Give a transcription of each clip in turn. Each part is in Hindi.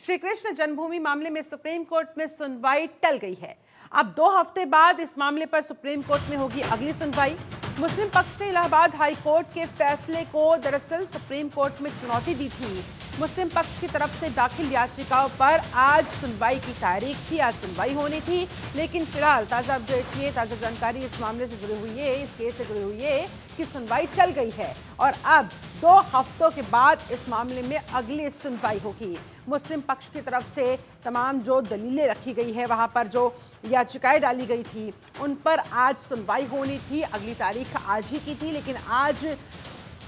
श्री कृष्ण जन्मभूमि मामले में सुप्रीम कोर्ट में सुनवाई टल गई है। अब 2 हफ्ते बाद इस मामले पर सुप्रीम कोर्ट में होगी अगली सुनवाई। मुस्लिम पक्ष ने इलाहाबाद हाई कोर्ट के फैसले को दरअसल सुप्रीम कोर्ट में चुनौती दी थी। मुस्लिम पक्ष की तरफ से दाखिल याचिकाओं पर आज सुनवाई की तारीख थी, आज सुनवाई होनी थी, लेकिन फिलहाल ताज़ा अपडेट ये, ताज़ा जानकारी इस मामले से जुड़ी हुई है, इस केस से जुड़ी हुई है कि सुनवाई टल गई है और अब 2 हफ्तों के बाद इस मामले में अगली सुनवाई होगी। मुस्लिम पक्ष की तरफ से तमाम जो दलीलें रखी गई है, वहां पर जो याचिकाएं डाली गई थी, उन पर आज सुनवाई होनी थी। अगली तारीख आज ही की थी, लेकिन आज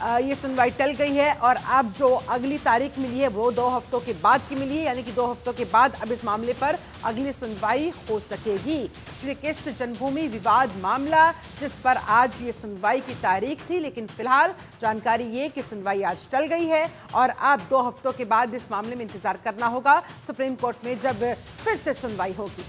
ये सुनवाई टल गई है और अब जो अगली तारीख मिली है वो 2 हफ्तों के बाद की मिली है, यानी कि 2 हफ्तों के बाद अब इस मामले पर अगली सुनवाई हो सकेगी। श्री कृष्ण जन्मभूमि विवाद मामला, जिस पर आज ये सुनवाई की तारीख थी, लेकिन फिलहाल जानकारी ये कि सुनवाई आज टल गई है और अब 2 हफ्तों के बाद इस मामले में इंतजार करना होगा सुप्रीम कोर्ट में जब फिर से सुनवाई होगी।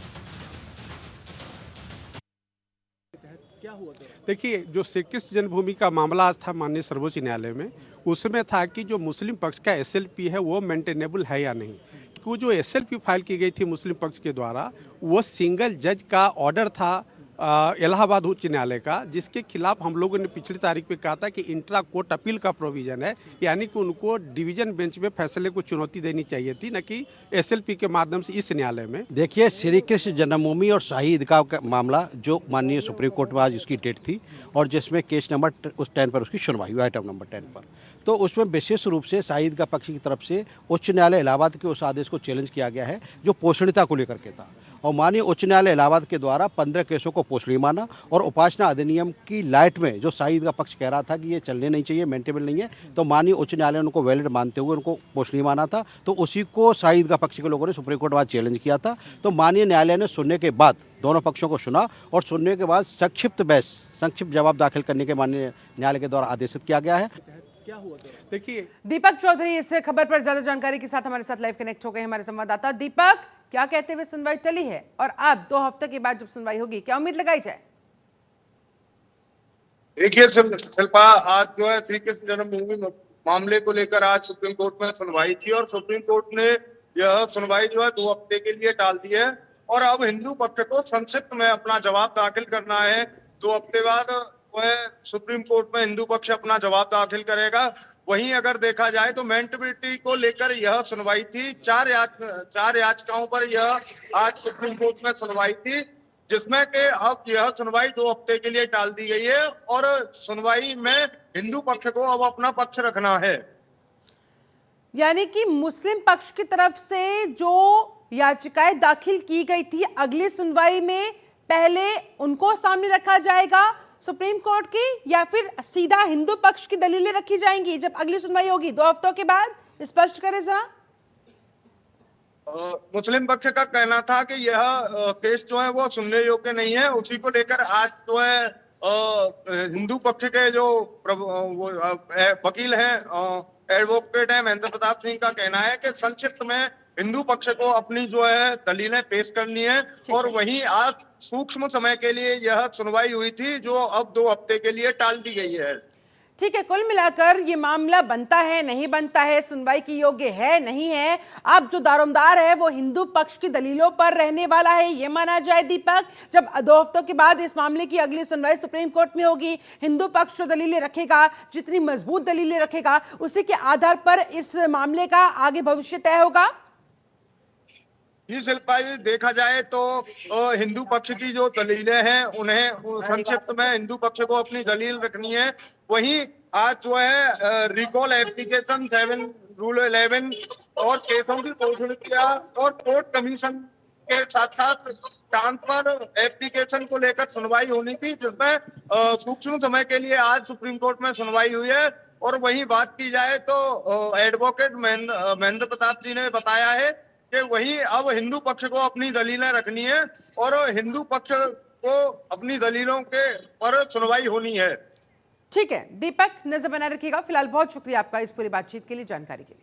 क्या हुआ? देखिए, जो श्री कृष्ण जन्मभूमि का मामला आज था माननीय सर्वोच्च न्यायालय में, उसमें था कि जो मुस्लिम पक्ष का एसएलपी है वो मेंटेनेबल है या नहीं। वो जो एसएलपी फाइल की गई थी मुस्लिम पक्ष के द्वारा, वो सिंगल जज का ऑर्डर था इलाहाबाद उच्च न्यायालय का, जिसके खिलाफ हम लोगों ने पिछली तारीख पे कहा था कि इंट्रा कोर्ट अपील का प्रोविजन है, यानी कि उनको डिवीजन बेंच में फैसले को चुनौती देनी चाहिए थी, न कि एसएलपी के माध्यम से इस न्यायालय में। देखिए, श्री कृष्ण जन्मभूमि और शाही ईदगाह का मामला जो माननीय सुप्रीम कोर्ट में आज उसकी डेट थी और जिसमें केस नंबर उस 10 पर उसकी सुनवाई हुई, आइटम नंबर 10 पर, तो उसमें विशेष रूप से शाही ईदगाह पक्ष की तरफ से उच्च न्यायालय इलाहाबाद के उस आदेश को चैलेंज किया गया है जो पोषणीयता को लेकर के था और माननीय उच्च न्यायालय इलाहाबाद के द्वारा 15 केसों को पोषणीय माना और उपासना अधिनियम की लाइट में जो शाही ईदगाह पक्ष कह रहा था कि ये चलने नहीं चाहिए, मेंटेनेबल नहीं है, तो माननीय उच्च न्यायालय ने उनको वैलिड मानते हुए उनको पोषणीय माना था। तो उसी को शाही ईदगाह पक्ष के लोगों ने सुप्रीम कोर्ट में चैलेंज किया था। तो माननीय न्यायालय ने सुनने के बाद दोनों पक्षों को सुना और सुनने के बाद संक्षिप्त जवाब दाखिल करने के माननीय न्यायालय के द्वारा आदेशित किया गया है। क्या हुआ? देखिए, दीपक चौधरी इस खबर पर ज्यादा जानकारी के साथ हमारे साथ लाइव कनेक्ट हो गए हमारे संवाददाता। दीपक, क्या कहते हुए सुनवाई टली है और अब 2 हफ्ते के बाद जब सुनवाई होगी, क्या उम्मीद लगाई जाए? देखिए शिल्पा, आज जो है श्री कृष्ण जन्मभूमि मामले को लेकर आज सुप्रीम कोर्ट में सुनवाई थी और सुप्रीम कोर्ट ने यह सुनवाई जो है 2 हफ्ते के लिए टाल दी है और अब हिंदू पक्ष को संक्षिप्त में अपना जवाब दाखिल करना है। 2 हफ्ते बाद वह सुप्रीम कोर्ट में हिंदू पक्ष अपना जवाब दाखिल करेगा। वहीं अगर देखा जाए तो मेंटेबिलिटी को लेकर यह सुनवाई थी, 4 याचिकाओं पर यह आज सुप्रीम कोर्ट में सुनवाई थी, जिसमें कि अब यह सुनवाई 2 हफ्ते के लिए टाल दी गई है और सुनवाई में हिंदू पक्ष को अब अपना पक्ष रखना है। यानी कि मुस्लिम पक्ष की तरफ से जो याचिकाएं दाखिल की गई थी, अगली सुनवाई में पहले उनको सामने रखा जाएगा सुप्रीम कोर्ट की, या फिर सीधा हिंदू पक्ष की दलीलें रखी जाएंगी जब अगली सुनवाई होगी 2 हफ्तों के बाद? स्पष्ट करें जरा। मुस्लिम पक्ष का कहना था कि यह केस जो है वो सुनने योग्य नहीं है। उसी को लेकर आज जो है हिंदू पक्ष के जो वकील हैं, एडवोकेट है महेंद्र प्रताप सिंह का कहना है कि संक्षिप्त में हिंदू पक्ष को अपनी जो है दलीलें पेश करनी है और वहीं आज सूक्ष्म समय के लिए यह सुनवाई हुई थी जो अब 2 हफ्ते के लिए टाल दी गई है। ठीक है, कुल मिलाकर ये मामला बनता है, नहीं बनता है, सुनवाई की योग्य है, नहीं है, अब जो दारोमदार है वो हिंदू पक्ष की दलीलों पर रहने वाला है, ये माना जाए दीपक। जब 2 हफ्तों के बाद इस मामले की अगली सुनवाई सुप्रीम कोर्ट में होगी, हिंदू पक्ष जो दलीलें रखेगा, जितनी मजबूत दलीलें रखेगा, उसी के आधार पर इस मामले का आगे भविष्य तय होगा। जी शिल्पा जी, देखा जाए तो हिंदू पक्ष की जो दलीलें हैं उन्हें संक्षिप्त में हिंदू पक्ष को अपनी दलील रखनी है। वहीं आज जो है रिकॉल एप्लीकेशन 7 रूल 11 और केसों की पोषणीयता और कोर्ट कमीशन के साथ साथ ट्रांसफर एप्लीकेशन को लेकर सुनवाई होनी थी, जिसमें सूक्ष्म समय के लिए आज सुप्रीम कोर्ट में सुनवाई हुई है। और वहीं बात की जाए तो एडवोकेट महेंद्र प्रताप जी ने बताया है कि वही अब हिंदू पक्ष को अपनी दलीलें रखनी है और हिंदू पक्ष को अपनी दलीलों के पर सुनवाई होनी है। ठीक है दीपक, नजर बनाए रखिएगा। फिलहाल बहुत शुक्रिया आपका इस पूरी बातचीत के लिए, जानकारी के लिए।